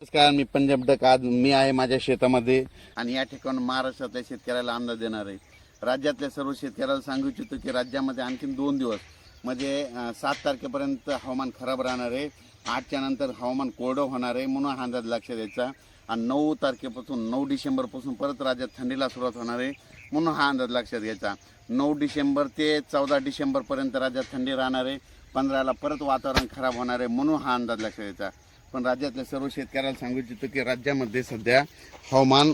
नमस्कार, मी पंजाब डक. आज मी आहे माझ्या शेतामध्ये आणि या ठिकाणी महाराष्ट्रातल्या शेतकऱ्याला अंदाज देणार आहे. राज्यातल्या सर्व शेतकऱ्याला सांगू इच्छितो की राज्यामध्ये आणखीन 2 दिवस म्हणजे 7 तारखेपर्यंत हवामान खराब राहणार आहे. 8च्या नंतर हवामान कोरडं होणार आहे, म्हणून हा अंदाज लक्षात द्यायचा. आणि 9 तारखेपासून 9 डिसेंबरपासून परत राज्यात थंडीला सुरुवात होणार आहे, म्हणून हा अंदाज लक्षात घ्यायचा. 9 डिसेंबर ते 14 डिसेंबरपर्यंत राज्यात थंडी राहणार आहे. 15ला परत वातावरण खराब होणार आहे, म्हणून हा अंदाज लक्षात घ्यायचा. पण राज्यातल्या सर्व शेतकऱ्याला सांगू इच्छितो की राज्यामध्ये सध्या हवामान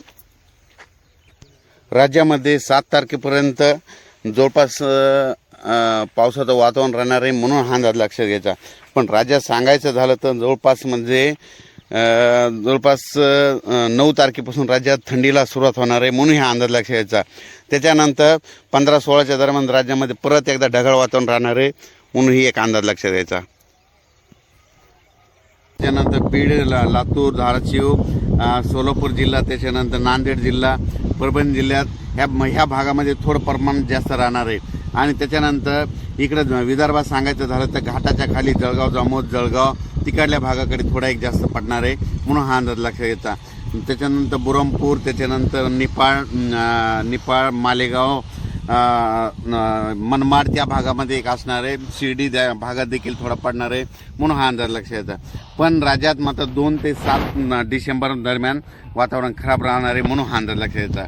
7 तारखेपर्यंत जवळपास पावसाचं वातावरण राहणार आहे, म्हणून हा अंदाज लक्षात घ्यायचा. पण राज्यात सांगायचं झालं तर जवळपास 9 तारखेपासून राज्यात थंडीला सुरुवात होणार आहे, म्हणून हा अंदाज लक्षात घ्यायचा. त्याच्यानंतर 15-16च्या दरम्यान राज्यामध्ये परत एकदा ढगाळ वातावरण राहणार आहे, म्हणून ही एक अंदाज लक्षात घ्यायचा. त्याच्यानंतर बीड, लातूर, धाराशिव, सोलापूर जिल्हा, त्याच्यानंतर नांदेड जिल्हा, परभणी जिल्ह्यात ह्या भागामध्ये थोडं प्रमाण जास्त राहणार आहे. आणि त्याच्यानंतर इकडं विदर्भात सांगायचं झालं तर घाटाच्या खाली जळगाव, जामोद, जळगाव तिकडल्या भागाकडे थोडा एक जास्त पडणार आहे, म्हणून हा अंदाज लक्षात घ्यायचा. त्याच्यानंतर बुरहानपूर, त्याच्यानंतर निपाळ, मालेगाव, मनमाड त्या भागामध्ये एक असणार आहे. शिर्डी भागात देखील थोडा पडणार आहे, म्हणून हा अंदाज लक्षात येतो. पण राज्यात मात्र 2 ते 7 डिसेंबर दरम्यान वातावरण खराब राहणार आहे, म्हणून हा अंदाज लक्षात येतो.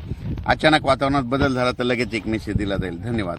अचानक वातावरणात बदल झाला तर लगेच एक मेसेज दिला जाईल. धन्यवाद.